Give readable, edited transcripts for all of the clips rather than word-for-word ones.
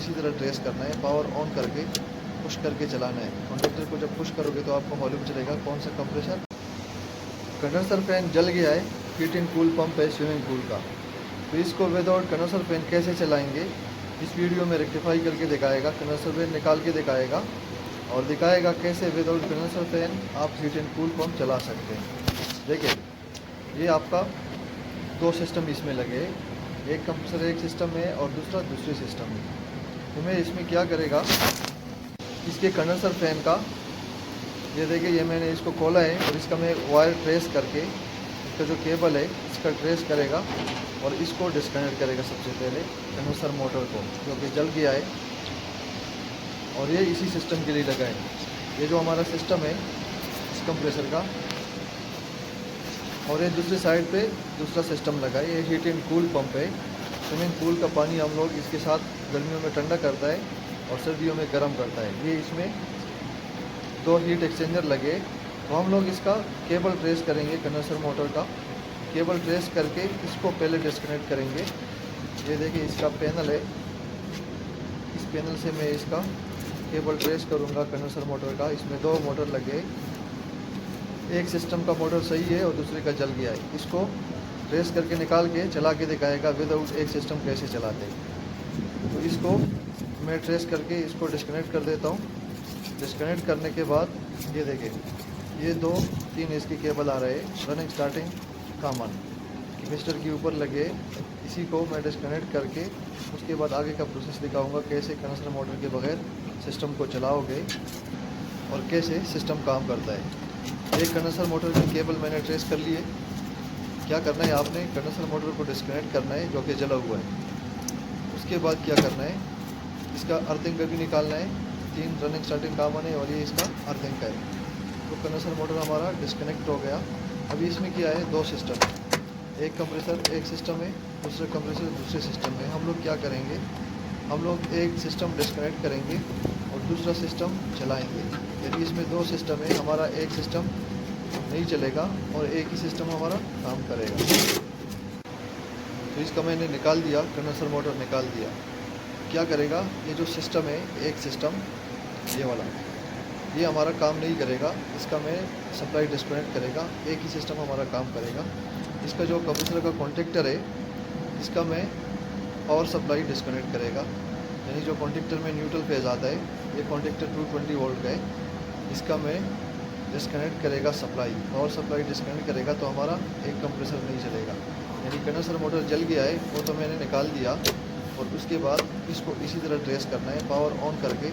इसी तरह ट्रेस करना है, पावर ऑन करके पुश करके चलाना है। कंडक्टर को जब पुश करोगे तो आपको मालूम चलेगा कौन सा कंप्रेसर। कंडेंसर फैन जल गया है, हीट एंड कूल पंप है स्विमिंग पूल का। तो इसको विदाउट कंडेंसर फैन कैसे चलाएंगे इस वीडियो में रेक्टिफाई करके दिखाएगा, कंडेंसर फैन निकाल के दिखाएगा और दिखाएगा कैसे विदाउट कंडेंसर फैन आप हीट एंड कूल पंप चला सकते हैं। देखिए ये आपका दो सिस्टम इसमें लगे, एक कंप्रेसर एक सिस्टम में और दूसरा दूसरे सिस्टम में। तो मैं इसमें क्या करेगा, इसके कंडेंसर फैन का ये देखिए, ये मैंने इसको खोला है और इसका मैं वायर ट्रेस करके इसका जो केबल है इसका ट्रेस करेगा और इसको डिस्कनेक्ट करेगा सबसे पहले कंडेंसर मोटर को, जो कि जल गया है। और ये इसी सिस्टम के लिए लगा है, ये जो हमारा सिस्टम है इस कंप्रेसर का, और ये दूसरी साइड पे दूसरा सिस्टम लगा है। ये हीट एंड कूल पंप है। स्विमिंग पूल का पानी हम लोग इसके साथ गर्मियों में ठंडा करता है और सर्दियों में गर्म करता है। ये इसमें दो हीट एक्सचेंजर लगे। तो हम लोग इसका केबल ट्रेस करेंगे, कंडेंसर मोटर का केबल ट्रेस करके इसको पहले डिस्कनेक्ट करेंगे। ये देखिए इसका पैनल है, इस पैनल से मैं इसका केबल ट्रेस करूँगा कंडेंसर मोटर का। इसमें दो मोटर लगे, एक सिस्टम का मोटर सही है और दूसरे का जल गया है। इसको ट्रेस करके निकाल के चला के दिखाएगा विदाउट एक सिस्टम कैसे चलाते हैं। तो इसको मैं ट्रेस करके इसको डिस्कनेक्ट कर देता हूँ। डिस्कनेक्ट करने के बाद ये देखिए, ये दो तीन इसके केबल आ रहे हैं, रनिंग स्टार्टिंग कॉमन कैपेसिटर के ऊपर लगे। इसी को मैं डिस्कनेक्ट करके उसके बाद आगे का प्रोसेस दिखाऊंगा, कैसे कंडेंसर मोटर के बगैर सिस्टम को चलाओगे और कैसे सिस्टम काम करता है। एक कंडेंसर मोटर के केबल मैंने ट्रेस कर लिए। क्या करना है, आपने कंडेंसर मोटर को डिस्कनेक्ट करना है जो कि जला हुआ है। उसके बाद क्या करना है, इसका अर्थिंग का भी निकालना है। तीन रनिंग स्टार्टिंग कॉमन है और ये इसका अर्थिंग का है। तो कंडेंसर मोटर हमारा डिस्कनेक्ट हो गया। अभी इसमें क्या है, दो सिस्टम, एक कंप्रेसर एक सिस्टम है, दूसरा कंप्रेसर दूसरे सिस्टम में। हम लोग क्या करेंगे, हम लोग एक सिस्टम डिस्कनेक्ट करेंगे और दूसरा सिस्टम चलाएंगे। यदि इसमें दो सिस्टम है, हमारा एक सिस्टम नहीं चलेगा और एक ही सिस्टम हमारा काम करेगा। तो इसका मैंने निकाल दिया, कंडेंसर मोटर निकाल दिया। क्या करेगा, ये जो सिस्टम है एक सिस्टम ये वाला, ये हमारा काम नहीं करेगा। इसका मैं सप्लाई डिस्कनेक्ट करेगा, एक ही सिस्टम हमारा काम करेगा। इसका जो कंप्रेसर का कॉन्टेक्टर है इसका मैं पावर सप्लाई डिस्कनेक्ट करेगा, यानी जो कॉन्टेक्टर में न्यूट्रल फेज आता है, ये कॉन्टेक्टर 220 वोल्ट का है। इसका मैं डिस्कनेक्ट करेगा सप्लाई, पावर सप्लाई डिस्कनेक्ट करेगा तो हमारा एक कंप्रेसर नहीं चलेगा। यानी कंडेंसर मोटर जल गया है वो तो मैंने निकाल दिया और उसके बाद इसको इसी तरह ट्रेस करना है, पावर ऑन करके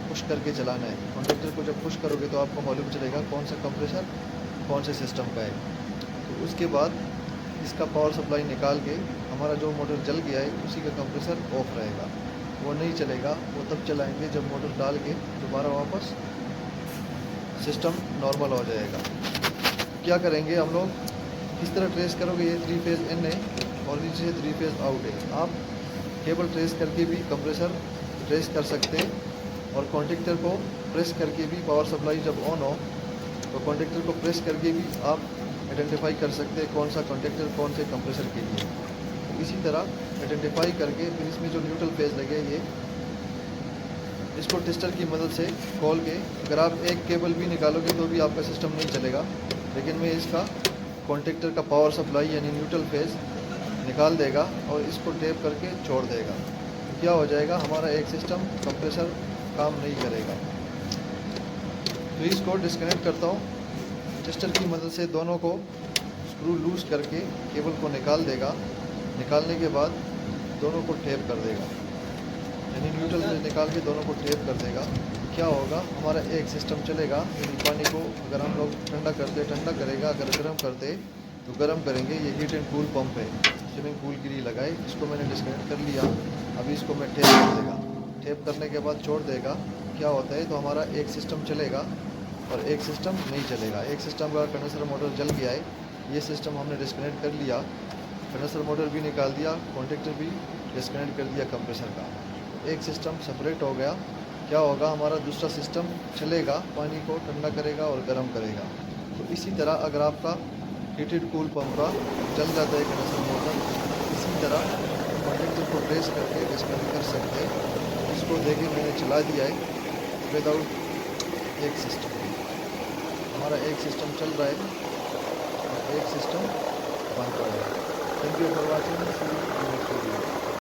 पुश करके चलाना है। कॉन्टेक्टर को जब पुश करोगे तो आपको मालूम चलेगा कौन सा कंप्रेसर कौन से सिस्टम का है। तो उसके बाद इसका पावर सप्लाई निकाल के हमारा जो मोटर जल गया है उसी का कंप्रेसर ऑफ रहेगा, वो नहीं चलेगा। वो तब चलाएंगे जब मोटर डाल के दोबारा वापस सिस्टम नॉर्मल हो जाएगा। क्या करेंगे हम लोग, इस तरह ट्रेस करोगे, ये 3 फेज़ इन है और नीचे 3 फेज़ आउट है। आप केबल ट्रेस करके भी कंप्रेसर ट्रेस कर सकते हैं और कॉन्टेक्टर को प्रेस करके भी, पावर सप्लाई जब ऑन हो तो कॉन्टेक्टर को प्रेस करके भी आप आइडेंटिफाई कर सकते हैं कौन सा कॉन्टेक्टर कौन से कंप्रेसर के लिए। तो इसी तरह आइडेंटिफाई करके फिर इसमें जो न्यूट्रल फेज लगे, ये इसको टेस्टर की मदद से खोल के, अगर आप एक केबल भी निकालोगे तो भी आपका सिस्टम नहीं चलेगा। लेकिन मैं इसका कॉन्टेक्टर का पावर सप्लाई यानी न्यूट्रल फेज निकाल देगा और इसको टेप करके छोड़ देगा। तो क्या हो जाएगा, हमारा एक सिस्टम कंप्रेसर काम नहीं करेगा। तो इसको डिस्कनेक्ट करता हूँ, टेस्टर की मदद से दोनों को स्क्रू लूज करके केबल को निकाल देगा। निकालने के बाद दोनों को टेप कर देगा, यानी न्यूट्रल से निकाल के दोनों को टेप कर देगा। क्या होगा, हमारा एक सिस्टम चलेगा। यानी पानी को अगर हम लोग ठंडा करते ठंडा करेगा, अगर गर्म करते तो गर्म करेंगे। ये हीट एंड कूल पंप है, स्विमिंग पूल के लिए लगाए। इसको मैंने डिस्कनेक्ट कर लिया। अभी इसको मैं टेप कर देगा, टेप करने के बाद छोड़ देगा। क्या होता है, तो हमारा एक सिस्टम चलेगा और एक सिस्टम नहीं चलेगा। एक सिस्टम का कंडेंसर मोटर जल गया है, ये सिस्टम हमने डिस्कनेक्ट कर लिया, कंडेंसर मोटर भी निकाल दिया, कॉन्टेक्टर भी डिस्कनेक्ट कर दिया कंप्रेसर का। एक सिस्टम सेपरेट हो गया। क्या होगा, हमारा दूसरा सिस्टम चलेगा, पानी को ठंडा करेगा और गर्म करेगा। तो इसी तरह अगर आपका हीटेड कूल पंप का जल जाता है कंडेंसर मोटर, इसी तरह कॉन्टेक्टर को ट्रेस करके डिस्कनेक्ट कर सकते हैं। इस तो देखिए मैंने चला दिया है विदाउट एक सिस्टम। हमारा एक सिस्टम चल रहा है और एक सिस्टम बंद पड़ा है। Thank you for watching.